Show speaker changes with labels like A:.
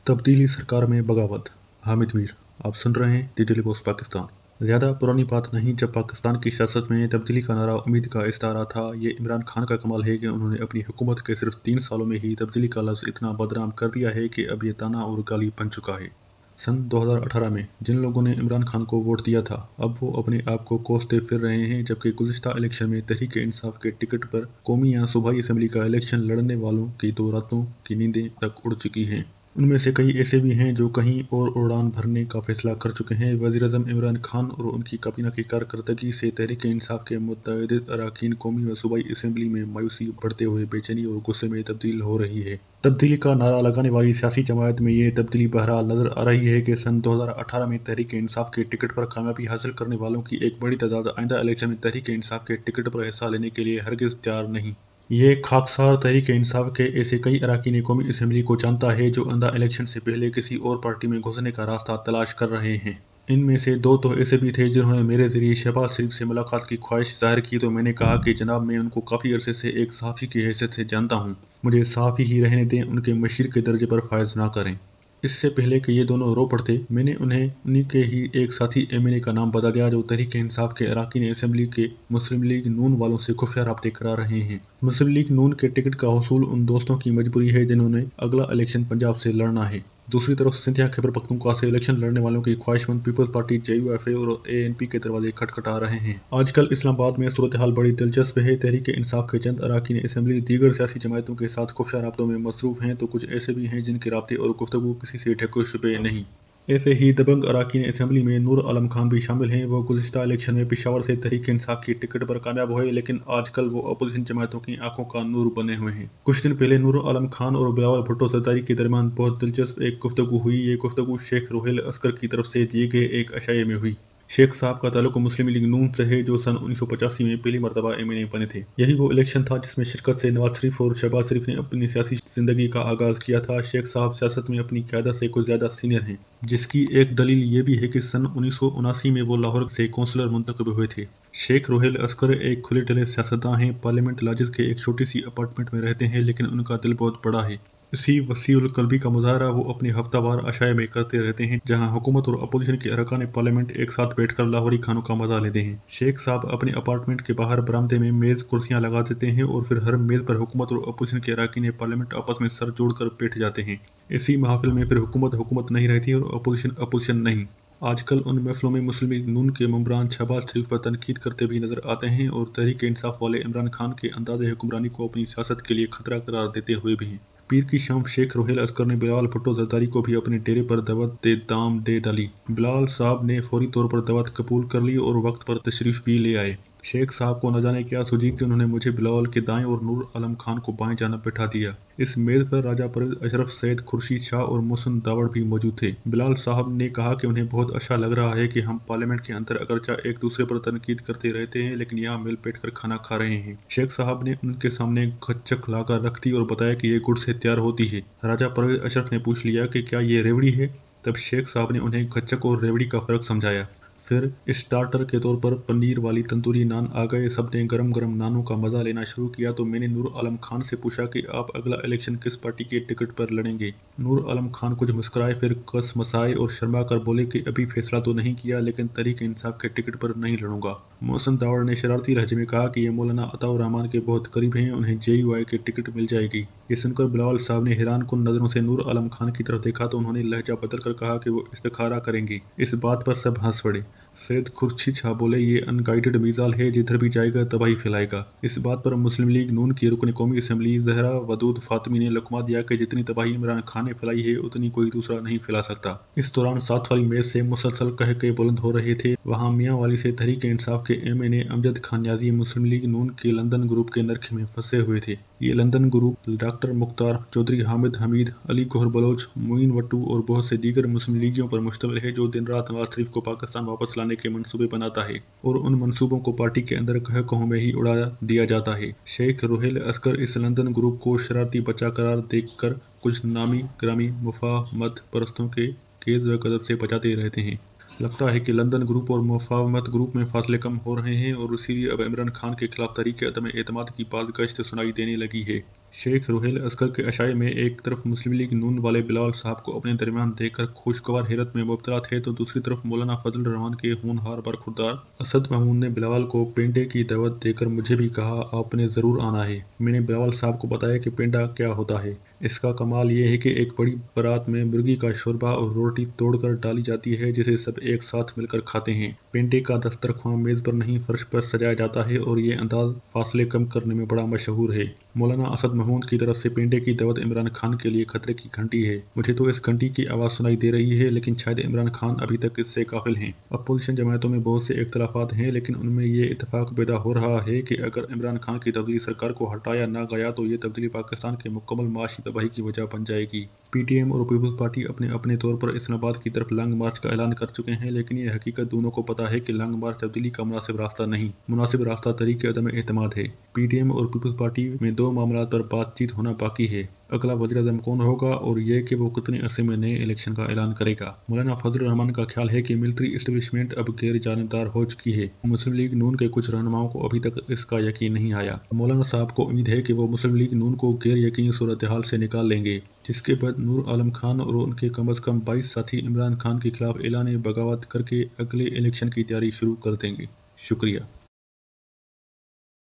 A: तब्दीली सरकार में बगावत। हामिद मीर। आप सुन रहे हैं द डेली पोस्ट पाकिस्तान। ज़्यादा पुरानी बात नहीं, जब पाकिस्तान की सियासत में तब्दीली का नारा उम्मीद का इस्तारा था। ये इमरान खान का कमाल है कि उन्होंने अपनी हुकूमत के सिर्फ 3 सालों में ही तब्दीली का लफ्ज़ इतना बदनाम कर दिया है कि अब ये ताना और गाली बन चुका है। सन 2018 में जिन लोगों ने इमरान खान को वोट दिया था, अब वो अपने आप को कोसते फिर रहे हैं, जबकि गुज़िश्ता इलेक्शन में तहरीक इंसाफ के टिकट पर कौमी या सूबाई असम्बली का इलेक्शन लड़ने वालों की तो रातों की नींदें तक उड़ चुकी हैं। उनमें से कई ऐसे भी हैं जो कहीं और उड़ान भरने का फैसला कर चुके हैं। वज़ीर-ए-आज़म इमरान खान और उनकी काबीना की कारकर्दगी से तहरीक इंसाफ के मुतअद्दिद अरकान कौमी व सूबाई असम्बली में मायूसी बढ़ते हुए बेचैनी और गुस्से में तब्दील हो रही है। तब्दीली का नारा लगाने वाली सियासी जमात में ये तब्दीली बहरहाल नज़र आ रही है कि सन 2018 में तहरीक इंसाफ के टिकट पर कामयाबी हासिल करने वालों की एक बड़ी तादाद आइंदा इलेक्शन में तहरीक इंसाफ के टिकट पर हिस्सा लेने के लिए हरगिज़ तैयार नहीं। ये खाकसार तहरीक इंसाफ के ऐसे कई अरकान कौमी असम्बली को जानता है जो आइंदा इलेक्शन से पहले किसी और पार्टी में घुसने का रास्ता तलाश कर रहे हैं। इनमें से 2 तो ऐसे भी थे जिन्होंने मेरे ज़रिए शहबाज शरीफ से मुलाकात की ख्वाहिश ज़ाहिर की, तो मैंने कहा कि जनाब, मैं उनको काफ़ी अरसे से एक सहाफ़ी की हैसियत से जानता हूँ, मुझे सहाफ़ी ही रहने दें, उनके मशीर के दर्जे पर फ़ायज़ ना करें। इससे पहले कि ये दोनों रो पड़ते, मैंने उन्हें उन्हीं के ही एक साथी एमएनए का नाम बता दिया जो तहरीक इंसाफ के अरकान असम्बली के मुस्लिम लीग नून वालों से खुफिया राब्ते करा रहे हैं। मुस्लिम लीग नून के टिकट का हसूल उन दोस्तों की मजबूरी है जिन्होंने अगला इलेक्शन पंजाब से लड़ना है। दूसरी तरफ सिंधिया खैबर पख्तूनख्वा से इलेक्शन लड़ने वालों की ख्वाहिशमंद पीपल्स पार्टी JUFA और ANP के दरवाजे खटखटा रहे हैं। आजकल इस्लामाबाद में सूरत हाल बड़ी दिलचस्प है। तहरीक इंसाफ के चंद अरकान असम्बली दीगर सियासी जमातों के साथ खुफिया राब्तों में मसरूफ़ हैं, तो कुछ ऐसे भी हैं जिनके राब्ते और गुफ्तगू किसी से ढके छुपे नहीं। ऐसे ही दबंग अरकान असम्बली में नूर आलम खान भी शामिल हैं। वो गुज़िश्ता इलेक्शन में पेशावर से तहरीक इंसाफ की टिकट पर कामयाब हुए, लेकिन आजकल वो अपोजिशन जमातों की आंखों का नूर बने हुए हैं। कुछ दिन पहले नूर आलम खान और बिलावल भुट्टो सरदारी के दरमियान बहुत दिलचस्प एक गुफ्तगू हुई। ये गुफ्तगू शेख रोहेल अस्कर की तरफ से दिए गए एक अशाये में हुई। शेख साहब का ताल्लुक मुस्लिम लीग नून से है, जो सन 1985 में पहली मरतबा एमएनए बने थे। यही वो इलेक्शन था जिसमें शिरकत से नवाज शरीफ और शहबाज शरीफ ने अपनी सियासी जिंदगी का आगाज़ किया था। शेख साहब सियासत में अपनी क़यादत से कुछ ज़्यादा सीनियर हैं, जिसकी एक दलील ये भी है कि सन 1979 में वो लाहौर से कौंसलर मुंतखब हुए थे। शेख रोहेल अस्कर एक खुले ढले सियासतदान हैं। पार्लियामेंट लाजिज के एक छोटी सी अपार्टमेंट में रहते हैं, लेकिन उनका दिल बहुत बड़ा है। इसी वसीउल कल्बी का मुजाहरा वो अपने हफ्तावार अशाए में करते रहते हैं, जहां हुकूमत और अपोजिशन के अरकान पार्लियामेंट एक साथ बैठकर लाहौरी खानों का मजा लेते हैं। शेख साहब अपने अपार्टमेंट के बाहर बरामदे में मेज़ कुर्सियां लगा देते हैं और फिर हर मेज़ पर हुकूमत और अपोजिशन के अरकान पार्लियामेंट आपस में सर जोड़कर बैठ जाते हैं। इसी महफिल में फिर हुकूमत हुकूमत नहीं रहती और अपोजिशन अपोजिशन नहीं। आजकल उन महफिलों में मुस्लिम लीग नून के मम्बरान शहबाज शरीफ पर तनकीद करते भी नजर आते हैं और तहरीक इंसाफ वाले इमरान खान के अंदाज़े हुक्मरानी को अपनी सियासत के लिए खतरा करार देते हुए भी हैं। पीर की शाम शेख रोहेल अस्कर ने बिलावल भुट्टो जरदारी को भी अपने डेरे पर दावत दे दाम दे डाली। बिलावल साहब ने फौरी तौर पर दावत कबूल कर ली और वक्त पर तशरीफ भी ले आए। शेख साहब को न जाने क्या सूझी कि उन्होंने मुझे बिलावल के दाएं और नूर आलम खान को बाएं जानब बैठा दिया। इस मेज़ पर राजा परवेज़ अशरफ, सैयद खुर्शीद शाह और मोहसिन दावड़ भी मौजूद थे। बिलावल साहब ने कहा कि उन्हें बहुत अच्छा लग रहा है कि हम पार्लियामेंट के अंदर अगरचा एक दूसरे पर तनकीद करते रहते हैं, लेकिन यहाँ मिल बैठ कर खाना खा रहे हैं। शेख साहब ने उनके सामने गच्चक लाकर रख दी और बताया कि ये गुड़ से तैयार होती है। राजा परवेज़ अशरफ ने पूछ लिया कि क्या ये रेवड़ी है। तब शेख साहब ने उन्हें गच्चक और रेवड़ी का फ़र्क समझाया। फिर स्टार्टर के तौर पर पनीर वाली तंदूरी नान आ गए। सबने गरम गरम नानों का मज़ा लेना शुरू किया तो मैंने नूर आलम खान से पूछा कि आप अगला इलेक्शन किस पार्टी के टिकट पर लड़ेंगे। नूर आलम खान कुछ मुस्कुराए, फिर कस मसाए और शर्मा कर बोले कि अभी फैसला तो नहीं किया, लेकिन तहरीक इंसाफ के टिकट पर नहीं लड़ूंगा। मोहसिन दावड़ ने शरारती लहजे में कहा कि ये मौलाना अताउर रहमान के बहुत करीब हैं, उन्हें JUI की टिकट मिल जाएगी। ये सुनकर बिलावल साहब ने हैरान कुन नज़रों से नूर आलम खान की तरफ देखा तो उन्होंने लहजा बदल कर कहा कि वो इस्तिखारा करेंगे। इस बात पर सब हंस पड़े। सैयद खुर्शीद शाह बोले, ये अनगाइडेड मिसाल है, जिधर भी जाएगा तबाही फैलाएगा। इस बात पर मुस्लिम लीग नून की रुकन कौमी असम्बली जहरा वदूद फातमी ने लकमा दिया कि जितनी तबाही इमरान खान ने फैलाई है उतनी कोई दूसरा नहीं फैला सकता। इस दौरान साथ वाली मेज से मुसलसल कह के बुलंद हो रहे थे। वहाँ मियाँ वाली से तहरीक इंसाफ के MNA अमजद खान न्याजी मुस्लिम लीग नून के लंदन ग्रुप के नरखे में फंसे हुए थे। ये London group doctor Mukhtar Chaudhry, Hamid Hameed, Ali Gohar Baloch, Moin Wattoo और बहुत से दीगर मुस्लिम लीगियों पर मुश्तमिल है, जो दिन रात नवाज शरीफ को पाकिस्तान वापस लाने के मंसूबे बनाता है और उन मंसूबों को पार्टी के अंदर कह कहों में ही उड़ा दिया जाता है। शेख रोहेल अस्कर इस लंदन ग्रुप को शरारती बच्चा करार देकर कुछ नामी ग्रामी मुफाहमत परस्तों के गेज़ व गज़ब से बचाते रहते हैं। लगता है कि लंदन ग्रुप और मुफाहमत ग्रुप में फासले कम हो रहे हैं और इसीलिए अब इमरान खान के खिलाफ तहरीक अदम एतमाद की बाज़ गश्त सुनाई देने लगी है। शेख रुहेल असगर के अशाए में एक तरफ मुस्लिम लीग नून वाले बिलावल साहब को अपने दरमियान देखकर खुशगवार हैरत में मुब्तला थे, तो दूसरी तरफ मौलाना फजल रहमान के होनहार बरखुरदार असद महमूद ने बिलावल को पेंडे की दावत देकर मुझे भी कहा, आपने ज़रूर आना है। मैंने बिलावल साहब को बताया कि पेंडा क्या होता है। इसका कमाल ये है कि एक बड़ी बारात में मुर्गी का शोरबा और रोटी तोड़कर डाली जाती है, जिसे सब एक साथ मिलकर खाते हैं। पेंडे का दस्तरख्वां मेज़ पर नहीं फर्श पर सजाया जाता है और ये अंदाज फासले कम करने में बड़ा मशहूर है। मौलाना असद महमूद की तरफ से पेंडे की दावत इमरान खान के लिए खतरे की घंटी है। मुझे तो इस घंटी की आवाज़ सुनाई दे रही है, लेकिन शायद इमरान खान अभी तक इससे काफिल हैं। अपोजिशन जमातों में बहुत से इख्तलाफात हैं, लेकिन उनमें ये इत्तेफाक पैदा हो रहा है कि अगर इमरान खान की तब्दीली सरकार को हटाया ना गया तो ये तब्दीली पाकिस्तान के मुकम्मल माशी तबाही की वजह बन जाएगी। PTM और पीपल्स पार्टी अपने अपने तौर पर इस्लामाबाद की तरफ लॉन्ग मार्च का ऐलान कर चुके हैं, लेकिन ये हकीकत दोनों को पता है कि लॉन्ग मार्च तब्दीली का मुनासिब रास्ता नहीं, मुनासिब रास्ता तरीके अदम एतमाद है। PTM और पीपल्स पार्टी में दो मामलों पर बातचीत होना बाकी है। अगला वज़ीर-ए-आज़म कौन होगा और ये कि वो कितने अरसे में नए इलेक्शन का ऐलान करेगा। मौलाना फजल रहमान का ख्याल है कि मिलिट्री इस्टेब्लिशमेंट अब गैर जानिबदार हो चुकी है। मुस्लिम लीग नून के कुछ रहनुमाओं को अभी तक इसका यकीन नहीं आया। मौलाना साहब को उम्मीद है कि वो मुस्लिम लीग नून को गैर यकीनी सूरत हाल से निकाल लेंगे, जिसके बाद नूर आलम खान और उनके कम अज़ कम 22 साथी इमरान खान के खिलाफ ऐलान बगावत करके अगले इलेक्शन की तैयारी शुरू कर देंगे। शुक्रिया।